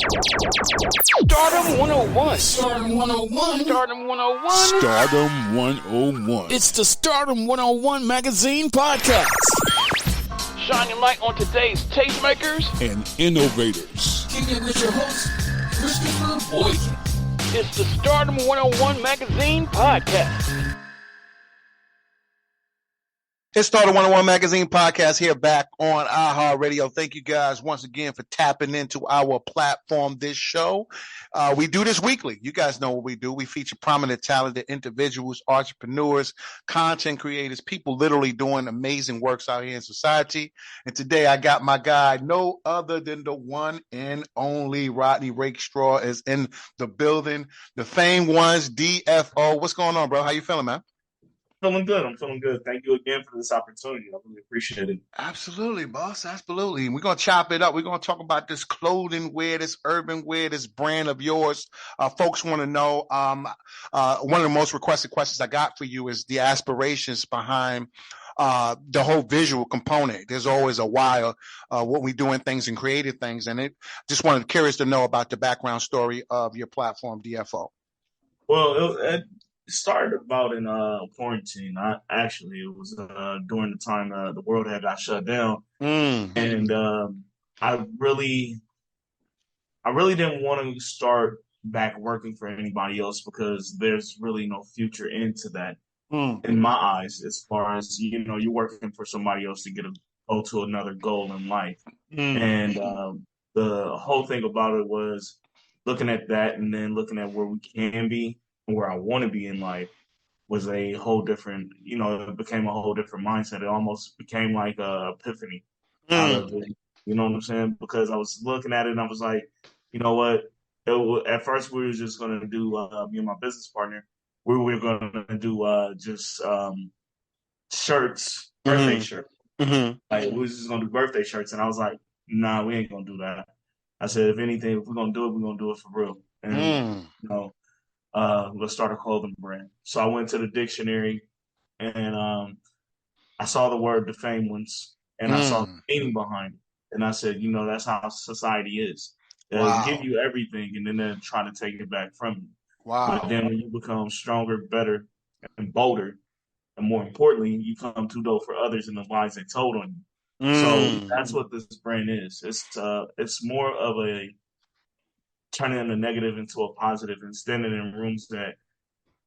Stardom 101. Stardom 101. Stardom 101. Stardom 101. It's the Stardom 101 Magazine Podcast. Shining light on today's tastemakers and innovators. Kicking it with your host, Christopher Boykin. It's the Stardom 101 Magazine Podcast. It's Stardom 101 Magazine Podcast here back on iHeartRadio. Thank you guys once again for tapping into our platform, this show. We do this weekly. You guys know what we do. We feature prominent, talented individuals, entrepreneurs, content creators, people literally doing amazing works out here in society. And today I got my guy, no other than the one and only Rodney Rakestraw is in the building. The famed ones, DFO. What's going on, bro? How you feeling, man? I'm feeling good. Thank you again for this opportunity. I really appreciate it. Absolutely, boss. Absolutely. We're going to chop it up. We're going to talk about this clothing wear, this urban wear, this brand of yours. Folks want to know, one of the most requested questions I got for you is the aspirations behind the whole visual component. There's always a why what we doing things and creative things. And it just curious to know about the background story of your platform, DFO. Well, it started about in quarantine. It was during the time the world had got shut down, and I really didn't want to start back working for anybody else because there's really no future into that in my eyes. As far as you're working for somebody else to go to another goal in life, and the whole thing about it was looking at that and then looking at where we can be. Where I want to be in life was a whole different, it became a whole different mindset. It almost became like a epiphany out of it. You know what I'm saying? Because I was looking at it and I was like, you know what? At first we were just going to do, me and my business partner, we were going to do just shirts, birthday shirts. Like we was just going to do birthday shirts. And I was like, nah, we ain't going to do that. I said, if anything, if we're going to do it, we're going to do it for real. And, let's start a clothing brand. So I went to the dictionary and I saw the word Dafamed Onez and I saw the meaning behind it. And I said, that's how society is. They'll give you everything and then they'll try to take it back from you. Wow. But then when you become stronger, better, and bolder, and more importantly, you come too dope for others in the lies they told on you. So that's what this brand is. It's more of a turning the negative into a positive and standing in rooms that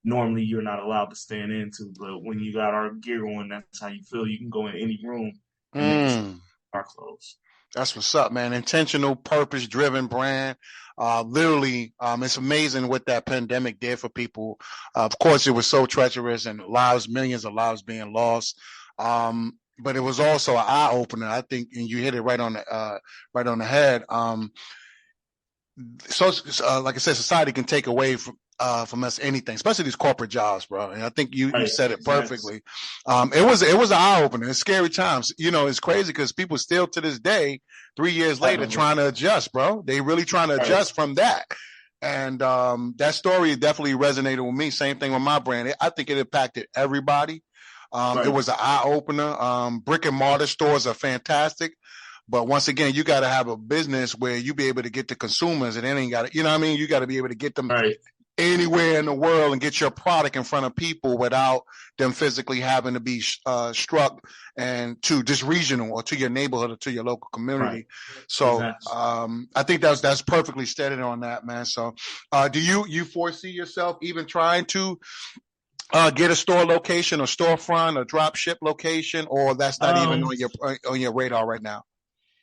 normally you're not allowed to stand into. But when you got our gear on, that's how you feel. You can go in any room and our clothes. That's what's up, man. Intentional, purpose-driven brand. Literally, it's amazing what that pandemic did for people. Of course, it was so treacherous and millions of lives being lost. But it was also an eye-opener, I think, and you hit it right on the head. So, like I said, society can take away from us anything, especially these corporate jobs, bro. And I think you said it perfectly. It was an eye opener. It's scary times. It's crazy because people still to this day, 3 years later, trying to adjust, bro. They really trying to adjust from that. And that story definitely resonated with me. Same thing with my brand. I think it impacted everybody. It was an eye opener. Brick and mortar stores are fantastic. But once again, you got to have a business where you be able to get the consumers and it ain't got to, you know what I mean? You got to be able to get them anywhere in the world and get your product in front of people without them physically having to be struck and to just regional or to your neighborhood or to your local community. Right. So I think that's perfectly stated on that, man. So do you foresee yourself even trying to get a store location or storefront or drop ship location, or that's not even on your radar right now?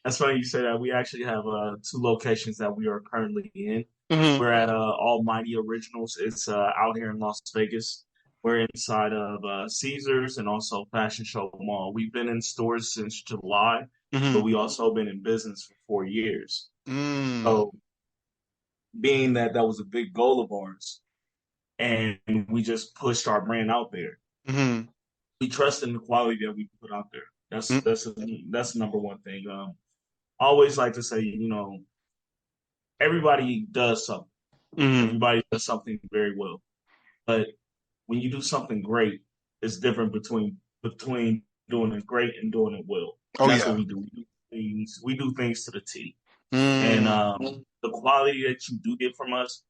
That's funny you say that. We actually have 2 locations that we are currently in. We're at Almighty Originals. It's out here in Las Vegas. We're inside of Caesars and also Fashion Show Mall. We've been in stores since July, but we also been in business for 4 years. So being that was a big goal of ours, and we just pushed our brand out there, we trust in the quality that we put out there. That's the number one thing. I always like to say, everybody does something. Everybody does something very well. But when you do something great, it's different between doing it great and doing it well. That's what we do. We do things to the T. And the quality that you do get from us,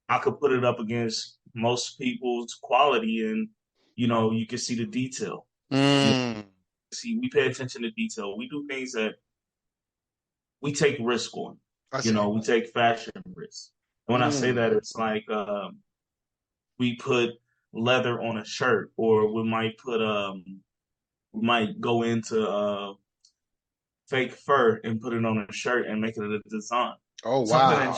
I could put it up against most people's quality, and you can see the detail. See, we pay attention to detail. We do things that we take risk on. We take fashion risks. When I say that, it's like we put leather on a shirt, or we might go into fake fur and put it on a shirt and make it a design. Oh, wow.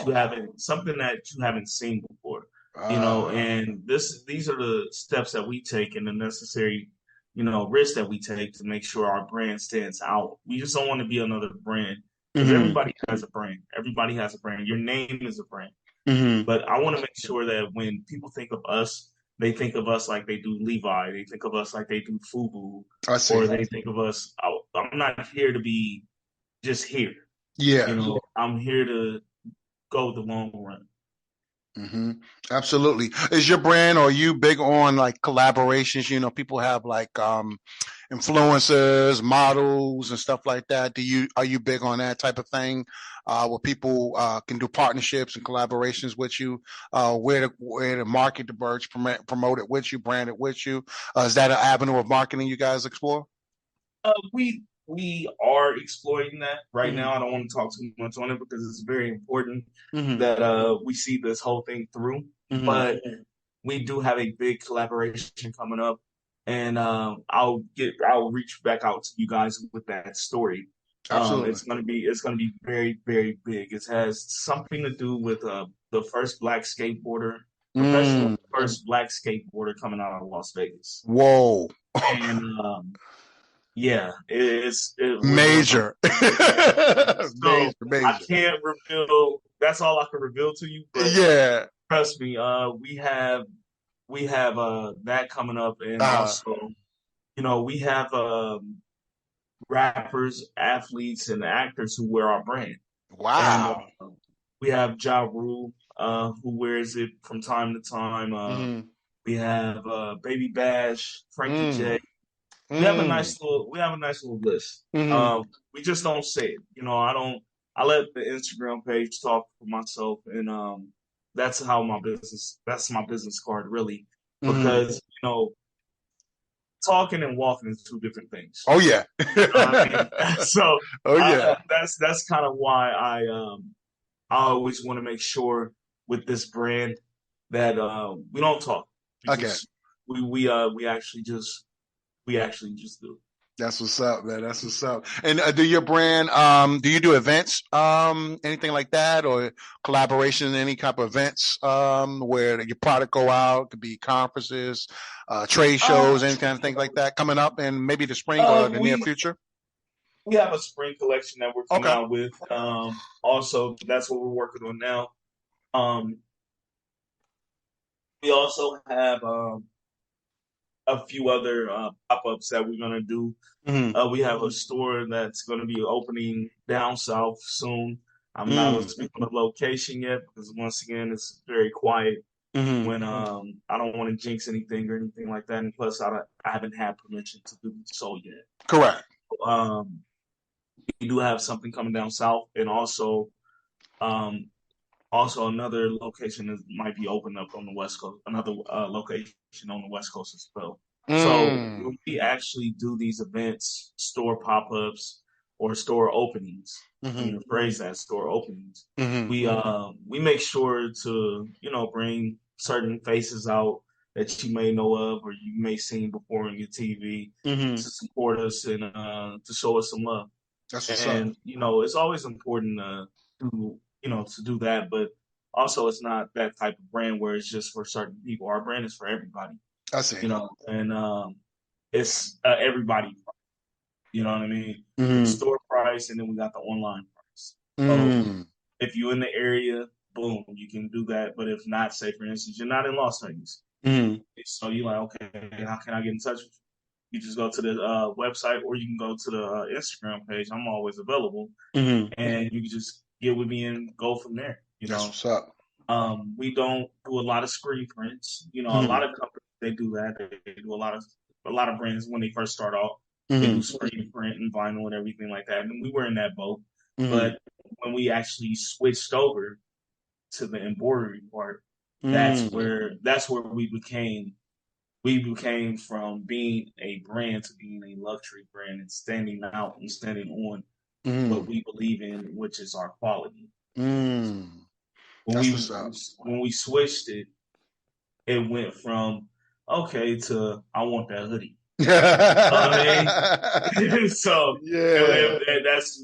Something that you haven't seen before. And these are the steps that we take and the necessary, risks that we take to make sure our brand stands out. We just don't want to be another brand. Because everybody has a brand. Everybody has a brand. Your name is a brand. But I want to make sure that when people think of us, they think of us like they do Levi. They think of us like they do FUBU. Or they think of us, I'm not here to be just here. Yeah. I'm here to go the long run. Absolutely. Is your brand, or are you big on like collaborations? People have like influencers, models, and stuff like that. Are you big on that type of thing, where people can do partnerships and collaborations with you, where to market the merch, promote it with you, brand it with you? Is that an avenue of marketing you guys explore? We are exploring that right now. I don't want to talk too much on it because it's very important that we see this whole thing through. But we do have a big collaboration coming up, and I'll reach back out to you guys with that story. Absolutely. It's gonna be very, very big. It has something to do with the first black skateboarder, professional first black skateboarder coming out of Las Vegas. Whoa! And yeah, it's major. So major. I can't reveal. That's all I can reveal to you. But yeah, trust me. We have that coming up, and also, we have rappers, athletes, and actors who wear our brand. Wow. And, we have Ja Rule, who wears it from time to time. We have Baby Bash, Frankie J. We have a nice little list. We just don't say it. I let the Instagram page talk for myself, and that's my business card, really, because talking and walking is two different things. Oh yeah. So yeah. That's kind of why I always want to make sure with this brand that we don't talk. Okay. We actually just do. That's what's up, man. That's what's up. And do your brand, do you do events, anything like that, or collaboration in any type of events, where your product go out? It could be conferences, trade shows, any kind of thing like that coming up in maybe the spring or the near future? We have a spring collection that we're coming out with. Also, that's what we're working on now. We also have a few other pop-ups that we're going to do. We have a store that's going to be opening down south soon. I'm not going to speak on the location yet because, once again, it's very quiet when I don't want to jinx anything or anything like that. And plus, I haven't had permission to do so yet. Correct. We do have something coming down south, and also another location that might be opening up on the West Coast, another location on the West Coast as well. So when we actually do these events, store pop-ups or store openings, I'm going to phrase that, store openings, we make sure to, bring certain faces out that you may know of or you may seen before on your TV to support us and to show us some love. That's what's up. It's always important to do that, but also it's not that type of brand where it's just for certain people. Our brand is for everybody. I see. And it's everybody price. You know what I mean? Store price, and then we got the online price. So if you're in the area, boom, you can do that. But if not, say for instance, you're not in Las Vegas. So you're like, okay, how can I get in touch with you? You just go to the website, or you can go to the Instagram page. I'm always available, and you can just get with me and go from there. That's what's up. We don't do a lot of screen prints. A lot of companies, they do that. They do a lot of brands when they first start off. They do screen print and vinyl and everything like that. And we were in that boat, but when we actually switched over to the embroidery part, that's where we became from being a brand to being a luxury brand and standing out and standing on what we believe in, which is our quality. When we switched it, it went from okay to I want that hoodie. So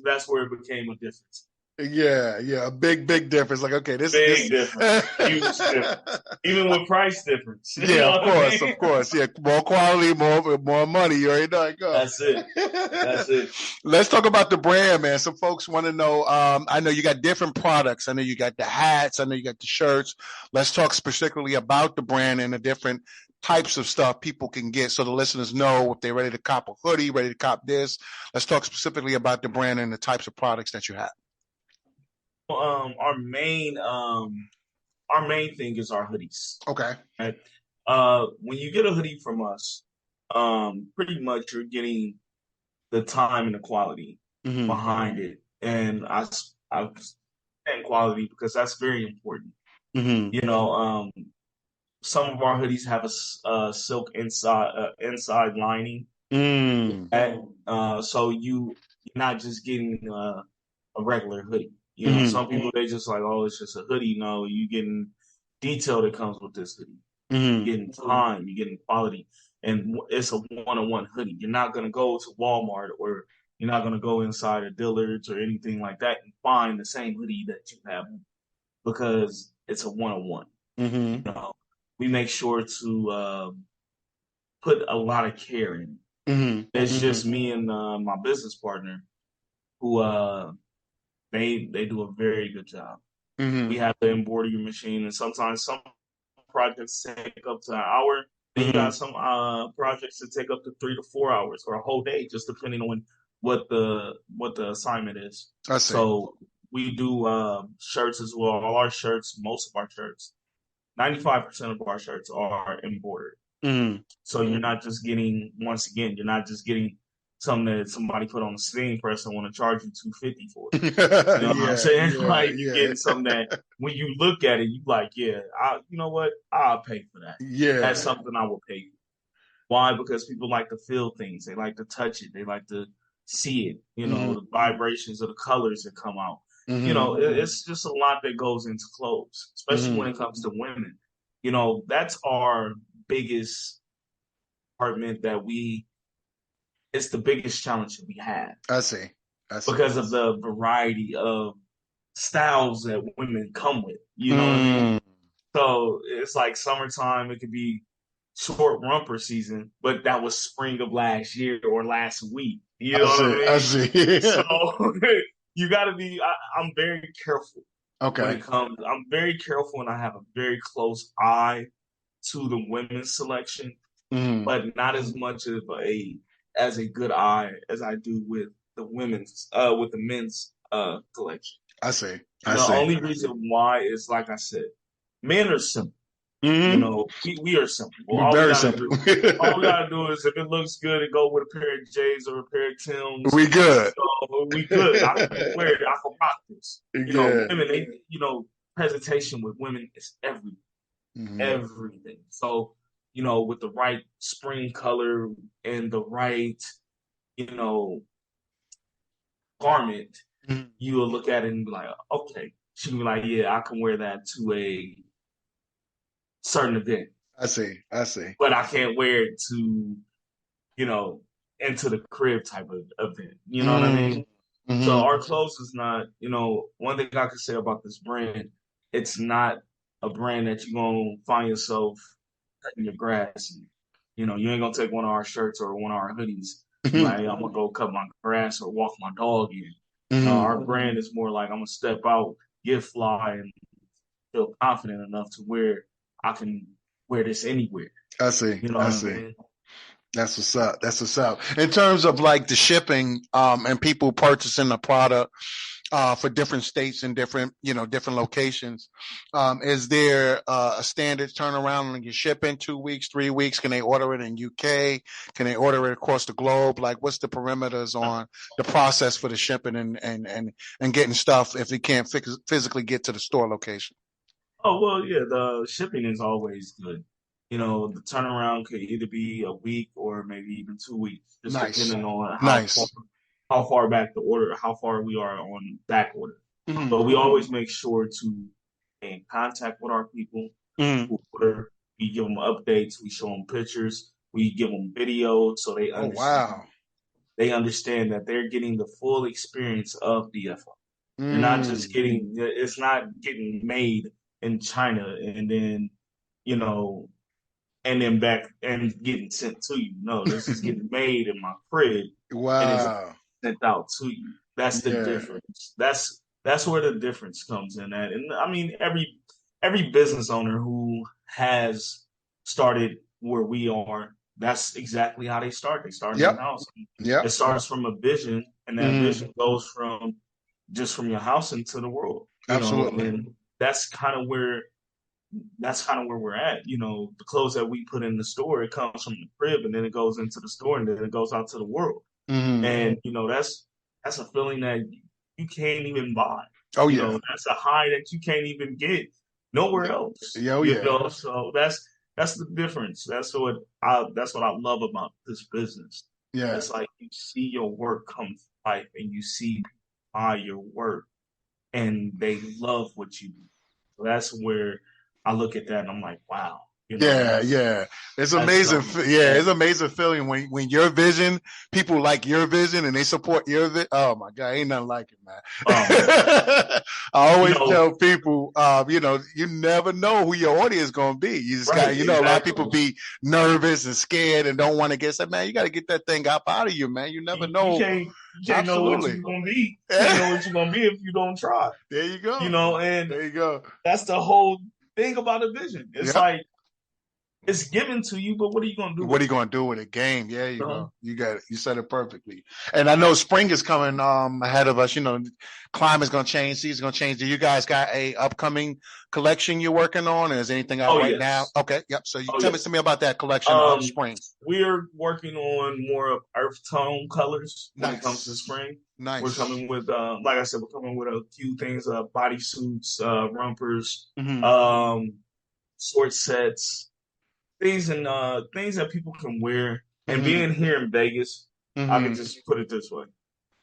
that's where it became a difference. A big difference. Like, okay, this difference, huge difference, even with price difference. Of course. Yeah, more quality, more money. You already know. That's it. Let's talk about the brand, man. Some folks want to know. I know you got different products. I know you got the hats. I know you got the shirts. Let's talk specifically about the brand and the different types of stuff people can get, so the listeners know if they're ready to cop a hoodie, ready to cop this. Let's talk specifically about the brand and the types of products that you have. Our main thing is our hoodies. Okay. Right? When you get a hoodie from us, pretty much you're getting the time and the quality behind it, and I and quality because that's very important. You know, some of our hoodies have a silk inside lining, so you're not just getting a regular hoodie. You know, some people, they just like, oh, it's just a hoodie. No, you getting detail that comes with this hoodie. You're getting time, you're getting quality, and it's a one-on-one hoodie. You're not going to go to Walmart or you're not going to go inside a Dillard's or anything like that and find the same hoodie that you have because it's a one-on-one. You know, we make sure to put a lot of care in. It's just me and my business partner who they do a very good job. We have the embroidery machine, and sometimes some projects take up to an hour. Then you got some projects that take up to 3 to 4 hours or a whole day, just depending on what the assignment is. I see. So we do shirts as well. All our shirts, most of our shirts, 95% of our shirts are embroidered. So you're not just getting, once again, you're not just getting something that somebody put on a steam press and want to charge you $250 for it. You know what I'm saying? You're getting something that when you look at it, you like, you know what? I'll pay for that. That's something I will pay for. Why? Because people like to feel things. They like to touch it. They like to see it. You know, the vibrations of the colors that come out. You know, it's just a lot that goes into clothes, especially when it comes to women. You know, that's our biggest department it's the biggest challenge that we have. I see. Because of the variety of styles that women come with. You know what I mean? So it's like summertime, it could be short romper season, but that was spring of last year or last week. You know what I mean? I see. So you got to be, I'm very careful. Okay. When it comes, I'm very careful and I have a very close eye to the women's selection, but not as much of as a good eye as I do with the men's collection. I see. The only reason why is, like I said, men are simple. You know, we are simple. We're very simple. All we gotta do is if it looks good, it go with a pair of J's or a pair of Tim's. We good. So we good. I can wear it. I can rock this. You know, women. Presentation with women is everything. Everything. So, you know, with the right spring color and the right, garment, you will look at it and be like, okay. She can be like, yeah, I can wear that to a certain event. I see. But I can't wear it to, into the crib type of event. You know what I mean? So our clothes is not, one thing I can say about this brand, it's not a brand that you're going to find yourself cutting your grass. And, you ain't going to take one of our shirts or one of our hoodies. Like, I'm going to go cut my grass or walk my dog in. Our brand is more like I'm going to step out, get fly, and feel confident enough to where I can wear this anywhere. I see. I see. That's what's up. In terms of like the shipping and people purchasing the product, for different states and different locations. Is there a standard turnaround when you ship in 2 weeks, 3 weeks? Can they order it in UK? Can they order it across the globe? Like, what's the perimeters on the process for the shipping and getting stuff if you can't physically get to the store location? Oh, well, yeah, the shipping is always good. The turnaround could either be a week or maybe even 2 weeks, just depending on how far back the order, how far we are on back order. Mm-hmm. But we always make sure to stay in contact with our people who order. We give them updates. We show them pictures. We give them videos so they understand. Oh, wow. They understand that they're getting the full experience of DFO. They're not just it's not getting made in China and then, and then back and getting sent to you. No, this is getting made in my crib. Wow. And it's sent out to you. That's the difference. That's where the difference comes in at. And I mean, every business owner who has started where we are, that's exactly how they start. They start in the house. It starts from a vision, and that vision goes from your house into the world. Absolutely. And that's kind of where we're at. The clothes that we put in the store, it comes from the crib and then it goes into the store and then it goes out to the world. Mm-hmm. And, that's a feeling that you can't even buy. Oh, yeah. That's a high that you can't even get nowhere else. So that's the difference. That's what I love about this business. Yeah. It's like you see your work come to life and you see people buy your work and they love what you do. So that's where I look at that and I'm like, wow. It's amazing. It's amazing feeling when your vision, people like your vision and they support your vision. Oh my God, ain't nothing like it, man. I always tell people, you never know who your audience is going to be. You just got, a lot of people be nervous and scared and don't want to get said, man, you got to get that thing up out of you, man. You never know. You can't know what you're going to be. You can't know what you're going to be if you don't try. There you go. And there you go. That's the whole thing about a vision. It's like, it's given to you, but what are you going to do? What are you going to do with it? Game. Yeah, you go. You got it. You said it perfectly. And I know spring is coming ahead of us. Climate's going to change. Season's going to change. Do you guys got a upcoming collection you're working on? Or is anything out now? Okay. Yep. So tell me about that collection of spring. We're working on more of earth tone colors when it comes to spring. Nice. We're coming with, like I said, a few things, bodysuits, rompers, short sets. Things that people can wear. And being here in Vegas, I can just put it this way.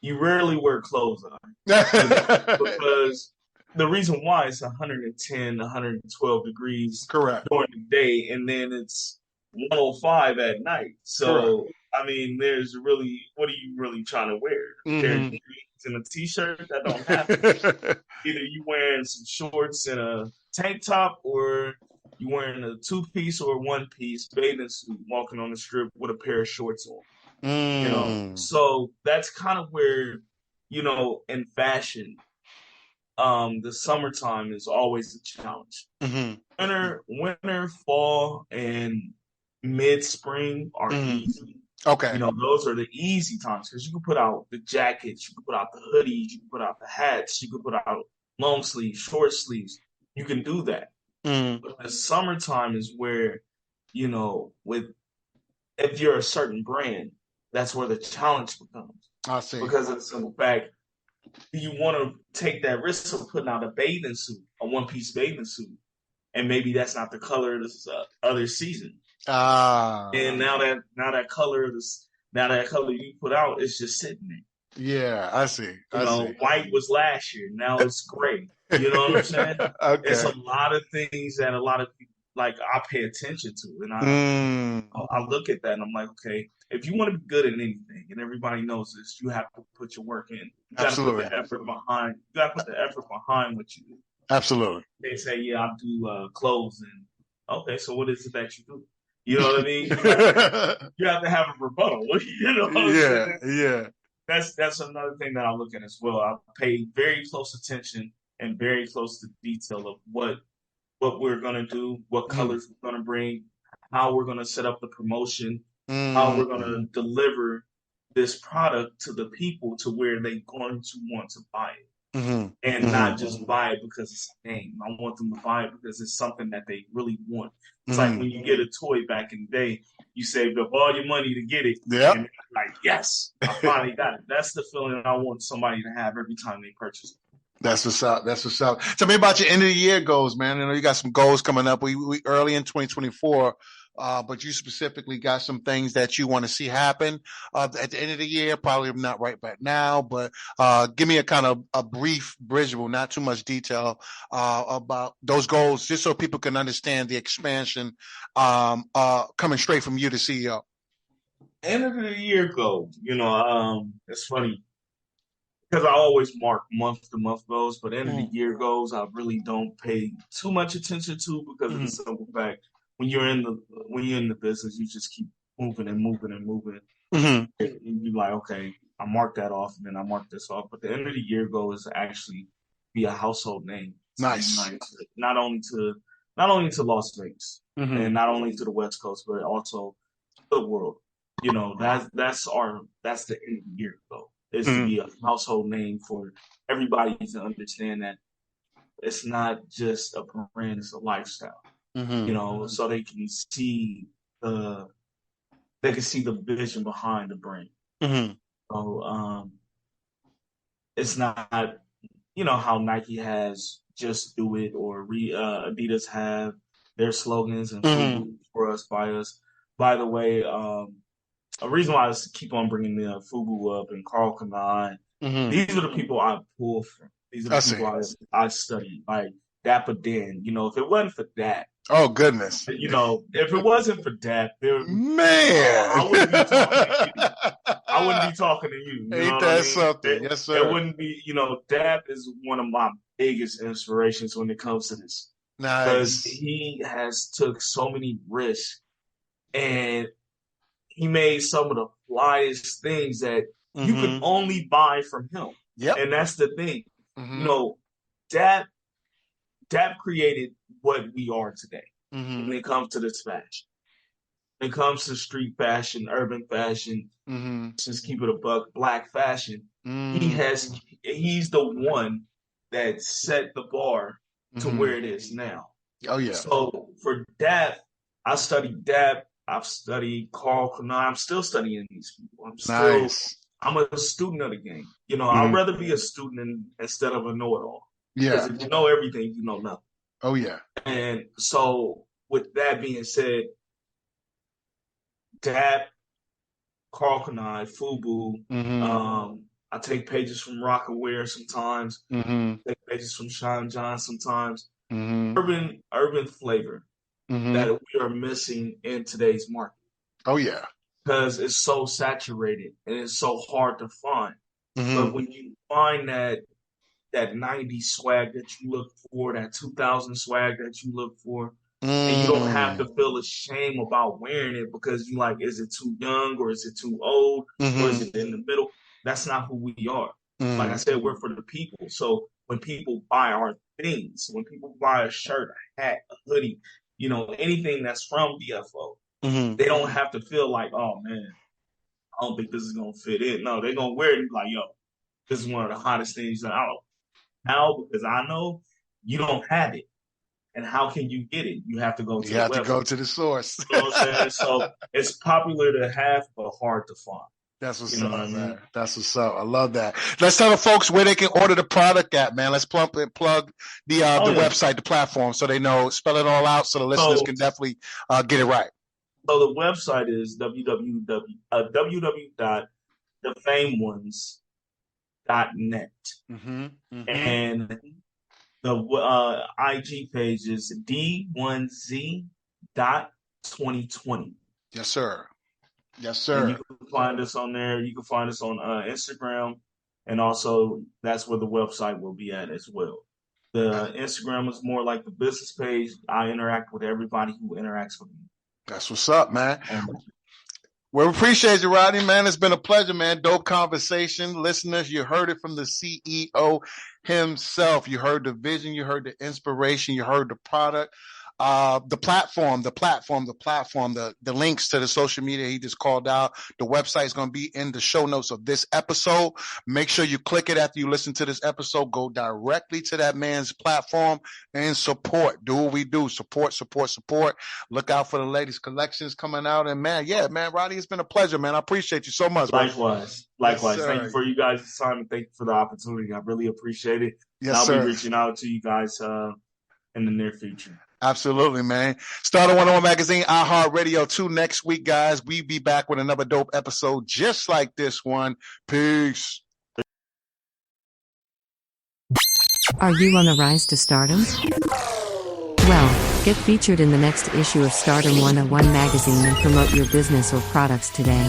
You rarely wear clothes on. Because the reason why it's 110, 112 degrees correct during the day, and then it's 105 at night. So, correct. I mean, what are you really trying to wear? A pair of jeans and a t-shirt? That don't happen. Either you wearing some shorts and a tank top, or you wearing a 2-piece or 1-piece bathing suit, walking on the strip with a pair of shorts on. So that's kind of where, in fashion, the summertime is always a challenge. Winter, fall, and mid-spring are easy. Okay. Those are the easy times because you can put out the jackets, you can put out the hoodies, you can put out the hats, you can put out long sleeves, short sleeves. You can do that. But the summertime is where, if you're a certain brand, that's where the challenge becomes. I see. Because of the simple fact, do you want to take that risk of putting out a bathing suit, a 1-piece bathing suit, and maybe that's not the color of this other season? And now that color you put out is just sitting there. Yeah, I see. White was last year. Now it's gray. You know what I'm saying? Okay. It's a lot of things that a lot of people, I pay attention to. And I look at that and I'm like, okay, if you want to be good at anything, and everybody knows this, you have to put your work in. You got to put the effort behind. You got to put the effort behind what you do. Absolutely. They say, yeah, I do clothes. And okay, so what is it that you do? You know what I mean? You have to have a rebuttal. You know what I'm saying? Yeah. That's another thing that I look at as well. I pay very close attention and very close to detail of what we're going to do, what colors we're going to bring, how we're going to set up the promotion, how we're going to deliver this product to the people to where they're going to want to buy it. and not just buy it because it's a name. I want them to buy it because it's something that they really want. It's like when you get a toy back in the day, you saved up all your money to get it. Yeah. And like, yes, I finally got it. That's the feeling I want somebody to have every time they purchase it. That's what's up. That's what's up. Tell me about your end of the year goals, man. I know you got some goals coming up. We early in 2024, but you specifically got some things that you want to see happen at the end of the year. Probably not right now, but give me a kind of a brief visual, not too much detail about those goals, just so people can understand the expansion coming straight from you, the CEO. End of the year goal, it's funny. Because I always mark month-to-month goals, but end of the year goals I really don't pay too much attention to because of the simple fact when you're in the business, you just keep moving and moving and moving. And you're like, okay, I marked that off, and then I marked this off. But the end of the year goal is to actually be a household name. Nice. Not only to Las Vegas and not only to the West Coast, but also the world. That's the end of the year goal. Is to be a household name for everybody to understand that it's not just a brand, it's a lifestyle. So they can see the vision behind the brand. So it's not how Nike has just do it, or Adidas have their slogans and food for us, by us. By the way, a reason why I keep on bringing the FUBU up and Carl Kanai, these are the people I pull from. These are the people I study, like Dapper Dan. If it wasn't for that, oh goodness, if it wasn't for that, man, I wouldn't be talking to you. I wouldn't be talking to you. Ain't that something? Yes, sir. It wouldn't be. Dap is one of my biggest inspirations when it comes to this. Nice. Because he has took so many risks, and he made some of the flyest things that you could only buy from him. Yep. And that's the thing. Dap created what we are today when it comes to this fashion. When it comes to street fashion, urban fashion, just keep it a buck, black fashion. He's the one that set the bar to where it is now. Oh yeah. So for Dap, I studied Dap. I've studied Carl Kanai. I'm still studying these people. I'm a student of the game. I'd rather be a student instead of a know-it-all. Yeah. Because if you know everything, you know nothing. Oh, yeah. And so with that being said, Dap, Carl Kanai, FUBU, I take pages from Rockaware sometimes, take pages from Sean John sometimes. Urban flavor that we are missing in today's market. Oh, yeah. Because it's so saturated and it's so hard to find. But when you find that 90s swag that you look for, that 2000 swag that you look for, and you don't have to feel ashamed about wearing it because you like, is it too young or is it too old or is it in the middle? That's not who we are. Like I said, we're for the people. So when people buy our things, when people buy a shirt, a hat, a hoodie, anything that's from BFO, they don't have to feel like, oh man, I don't think this is gonna fit in. No, they're gonna wear it and be like, yo, this is one of the hottest things out. How? Because I know you don't have it. And how can you get it? You have to go to the website. You have to go to the source. You know what I'm saying? So it's popular to have, but hard to find. That's what's up, man. That's what's up. I love that. Let's tell the folks where they can order the product at, man. Let's plug the website, the platform, so they know. Spell it all out so the listeners can definitely get it right. So the website is www.dafamedones.net. And the IG page is D1Z.2020. Yes, sir. Yes, sir. And you can find us on there. You can find us on Instagram. And also, that's where the website will be at as well. The Instagram is more like the business page. I interact with everybody who interacts with me. That's what's up, man. We appreciate you, Rodney, man. It's been a pleasure, man. Dope conversation. Listeners, you heard it from the CEO himself. You heard the vision. You heard the inspiration. You heard the product. the platform, the links to the social media he just called out. The website is going to be in the show notes of this episode. Make sure you click it after you listen to this episode. Go directly to that man's platform and support. Do what we do. Support. Look out for the latest collections coming out. And man, Rodney, it's been a pleasure, man. I appreciate you so much. Likewise. Yes, thank you for you guys' time and thank you for the opportunity. I really appreciate it. Yes, I'll be reaching out to you guys in the near future. Absolutely, man. Stardom101 Magazine, iHeartRadio 2 next week, guys. We be back with another dope episode just like this one. Peace. Are you on the rise to stardom? Well, get featured in the next issue of Stardom101 Magazine and promote your business or products today.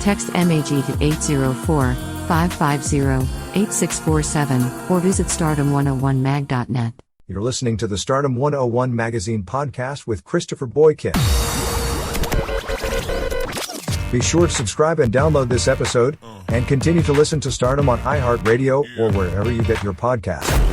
Text MAG to 804-550-8647 or visit stardom101mag.net. You're listening to the Stardom101 Magazine Podcast with Christopher Boykin. Be sure to subscribe and download this episode, and continue to listen to Stardom on iHeartRadio or wherever you get your podcasts.